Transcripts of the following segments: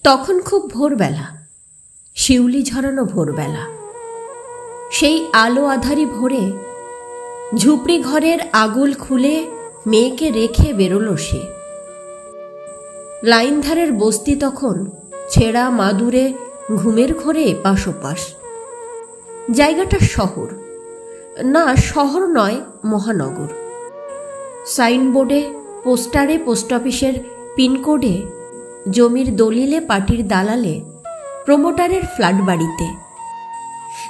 তখন খুব ভোরবেলা, শিউলি ঝরানো ভোরবেলা। সেই আলো আধারি ভোরে ঝুপড়ি ঘরের আগুল খুলে মেয়েকে রেখে বেরোলো সে। লাইনধারের বস্তি তখন ছেঁড়া মাদুরে ঘুমের ঘরে এপাশ ওপাশ। জায়গাটা শহর না, শহর নয়, মহানগর। সাইনবোর্ডে, পোস্টারে, পোস্ট অফিসের পিনকোডে, জমির দলিলে, পার্টির দালালে, প্রমোটারের ফ্ল্যাট বাড়িতে।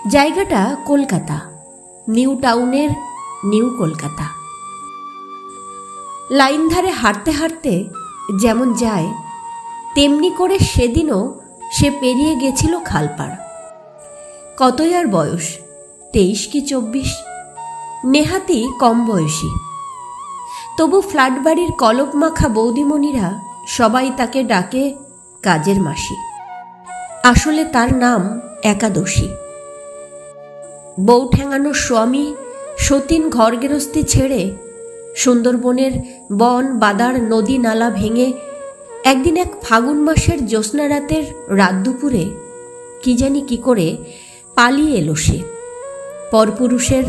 জায়গাটা কলকাতা, নিউ টাউনের নিউ কলকাতা। লাইন ধারে হাঁটতে হাঁটতে যেমন যায় তেমনি করে সেদিনও সে পেরিয়ে গেছিল খালপাড়। কতই আর বয়স, 23 কি 24, নেহাতি কম বয়সী। তবু ফ্ল্যাট বাড়ির কলপ মাখা বৌদিমণিরা সবাই তাকে ডাকে কাজের মাসি। আসলে তার নাম একাদশী। বউ ঠেঙানো স্বামী সতীন ঘর গেরস্তি ছেড়ে সুন্দরবনের বন বাদার নদী নালা ভেঙে একদিন এক ফাগুন মাসের জ্যোৎস্না রাতের রাত দুপুরে কি জানি কি করে পালিয়ে এলো সে পরপুরুষের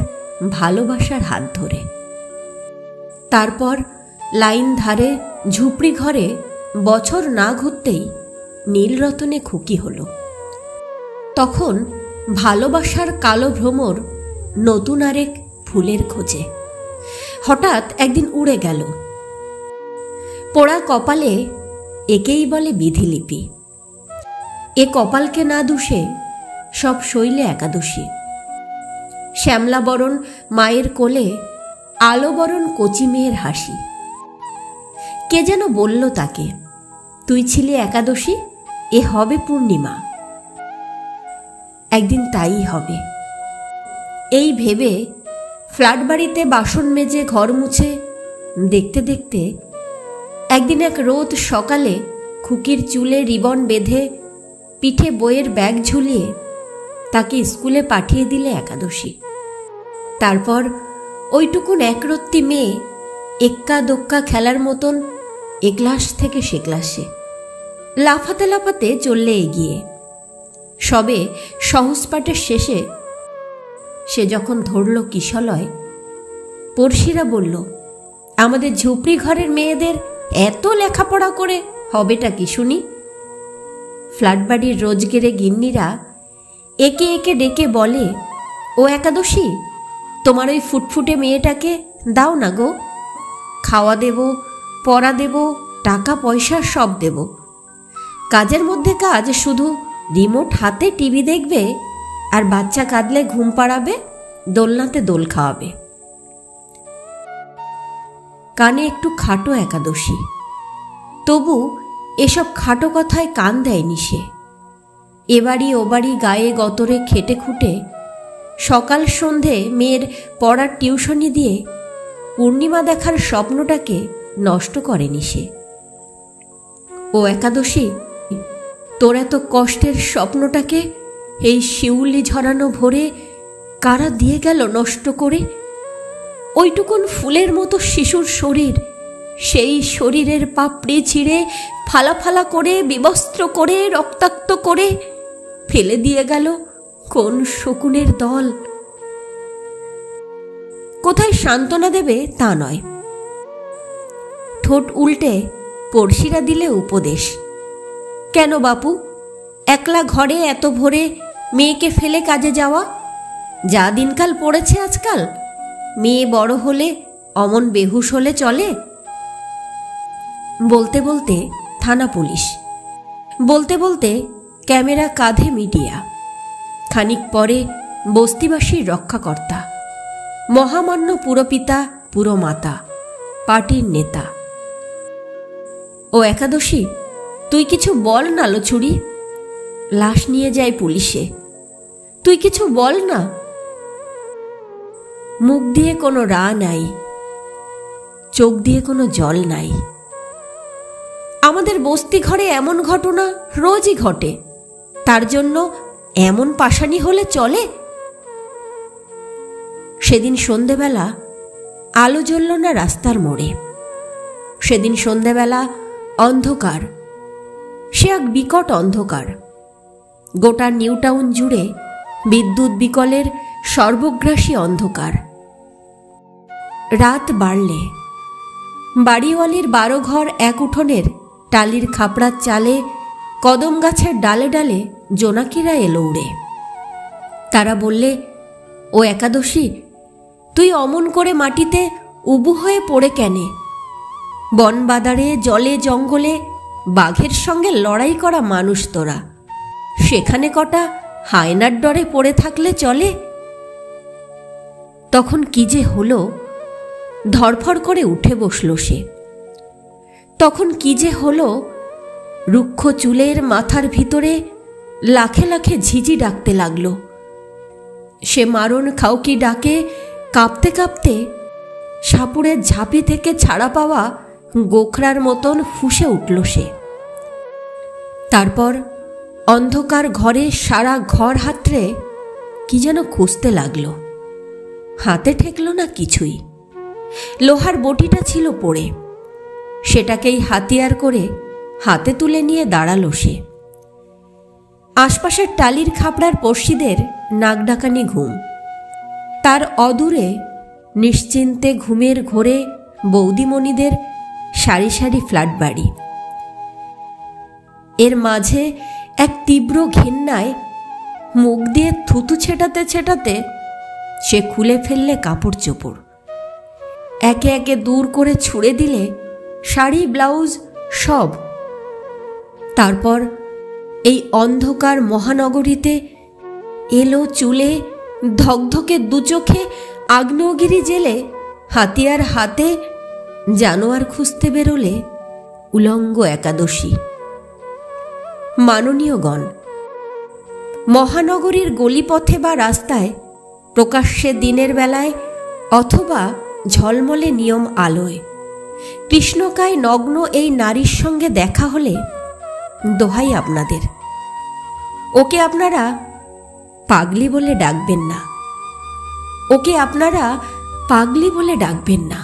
ভালোবাসার হাত ধরে। তারপর লাইন ধারে ঝুপড়ি ঘরে বছর না ঘুরতেই নীলরতনে খুকি হল। তখন ভালোবাসার কালো ভ্রমর নতুন আরেক ফুলের খোঁজে হঠাৎ একদিন উড়ে গেল। পোড়া কপালে একেই বলে বিধিলিপি। এ কপালকে না দুষে সব শৈলে একাদশী। শ্যামলাবরণ মায়ের কোলে আলোবরণ কচি মেয়ের হাসি। কে যেন বলল তাকে, তুই ছিলি একাদশী, এ হবে পূর্ণিমা। একদিন তাই হবে। এই ভেবে ফ্ল্যাট বাড়িতে বাসন মেজে ঘর মুছে দেখতে দেখতে একদিন এক রোদ সকালে খুকির চুলে রিবন বেঁধে পিঠে বইয়ের ব্যাগ ঝুলিয়ে তাকে স্কুলে পাঠিয়ে দিলে একাদশী। তারপর ওইটুকুন একরত্তি মেয়ে এক্কা দোক্কা খেলার মতন এ ক্লাস থেকে সে ক্লাসে লাফাতে লাফাতে চললে এগিয়ে। সবে সহজপাঠের শেষে সে যখন ধরল কিশলয়, পড়শিরা বলল, আমাদের ঝুপড়ি ঘরের মেয়েদের এত লেখাপড়া করে হবেটা কি শুনি? ফ্ল্যাট বাড়ির রোজগেরে গিন্নিরা একে একে ডেকে বলে, ও একাদশী, তোমার ওই ফুটফুটে মেয়েটাকে দাও না গো, খাওয়া দেব, পড়া দেব, টাকা পয়সা সব দেব। কাজের মধ্যে কাজ, শুধু রিমোট হাতে টিভি দেখবে আর বাচ্চা কাঁদলে ঘুম পাড়াবে, দোলনাতে দোল খাওয়াবে। কানে একটু খাটো একাদশী, তবু এসব খাটো কথায় কান দেয়নি সে। এবাড়ি ওবাড়ি গায়ে গতরে খেটে খুঁটে সকাল সন্ধে মেয়ের পড়ার টিউশনি দিয়ে পূর্ণিমা দেখার স্বপ্নটাকে নষ্ট করেনি সে। ও একাদশী, তোর এত কষ্টের স্বপ্নটাকে এই শিউলি ঝরানো ভোরে কারা দিয়ে গেল নষ্ট করে? ওইটুকুন ফুলের মতো শিশুর শরীর, সেই শরীরের পাপড়ি ছিঁড়ে ফালা ফালা করে, বিবস্ত্র করে, রক্তাক্ত করে ফেলে দিয়ে গেল কোন শকুনের দল। কোথায় সান্ত্বনা দেবে তা নয়, ঠোঁট উল্টে পড়শিরা দিলে উপদেশ, কেন বাপু একলা ঘরে এত ভোরে মেয়েকে ফেলে কাজে যাওয়া? যা দিনকাল পড়েছে আজকাল, মেয়ে বড় হলে অমন বেহুশ হলে চলে? বলতে বলতে থানা পুলিশ, বলতে বলতে ক্যামেরা কাঁধে মিডিয়া, খানিক পরে বস্তিবাসীর রক্ষাকর্তা, মহামান্য পুরপিতা পুরমাতা, পার্টির নেতা। ও একাদশী, তুই কিছু বল না লো ছুরি। লাশ নিয়ে যায় পুলিশে, তুই কিছু বল না। মুখ দিয়ে কোনো রা নাই, চোখ দিয়ে কোনো জল নাই। আমাদের বস্তি ঘরে এমন ঘটনা রোজই ঘটে, তার জন্য এমন পাষাণী হলে চলে? সেদিন সন্ধেবেলা আলো জ্বলল না রাস্তার মোড়ে। সেদিন সন্ধেবেলা অন্ধকার, সে এক বিকট অন্ধকার। গোটা নিউ টাউন জুড়ে বিদ্যুৎ বিকলের সর্বগ্রাসী অন্ধকার। রাত বাড়লে বাড়িওয়ালির 12 ঘর এক উঠোনের টালির খাপড়ার চালে কদম গাছের ডালে ডালে জোনাকিরা এলো উড়ে। তারা বললে, ও একাদশী, তুই অমন করে মাটিতে উবু হয়ে পড়ে কেনে? বন বাদারে জলে জঙ্গলে বাঘের সঙ্গে লড়াই করা মানুষ তোরা, সেখানে কটা হায়নার ডরে পড়ে থাকলে চলে? তখন কি যে হলো, ধরফর করে উঠে বসল সে। তখন কি যে হলো, রুক্ষ চুলের মাথার ভিতরে লাখে লাখে ঝিঝি ডাকতে লাগলো। সে মারণ খাউকি ডাকে কাঁপতে কাঁপতে সাপুড়ের ঝাঁপি থেকে ছাড়া পাওয়া গোখরার মতন ফুঁসে উঠল সে। তারপর অন্ধকার ঘরে সারা ঘর হাতড়ে কি যেন খুঁজতে লাগলো। হাতে ঠেকল না কিছুই। লোহার বটিটা ছিল পড়ে, সেটাকেই হাতিয়ার করে হাতে তুলে নিয়ে দাঁড়ালো সে। আশপাশের টালির খাপড়ার পড়শিদের নাক ডাকানি ঘুম। তার অদূরে নিশ্চিন্তে ঘুমের ঘোরে বৌদিমণিদের সারি সারি ফ্ল্যাট বাড়ি। এর মাঝে এক তীব্র ঘেন্নায় মুখ দিয়ে থুতু ছেটাতে ছেটাতে সে খুলে ফেললে কাপড় চোপড়। একে একে দূর করে ছুঁড়ে দিলে শাড়ি ব্লাউজ সব। তারপর এই অন্ধকার মহানগরীতে এলো চুলে ধকধকে দুচোখে আগ্নেয়গিরি জেলে হাতিয়ার হাতে জানোয়ার খুঁজতে বেরোলে উলঙ্গ একাদশী। মাননীয়গণ, মহানগরীর গলিপথে বা রাস্তায় প্রকাশ্যে দিনের বেলায় অথবা ঝলমলে নিয়ম আলোয় কৃষ্ণকায় নগ্ন এই নারীর সঙ্গে দেখা হলে দোহাই আপনাদের, ওকে আপনারা পাগলি বলে ডাকবেন না। ওকে আপনারা পাগলি বলে ডাকবেন না।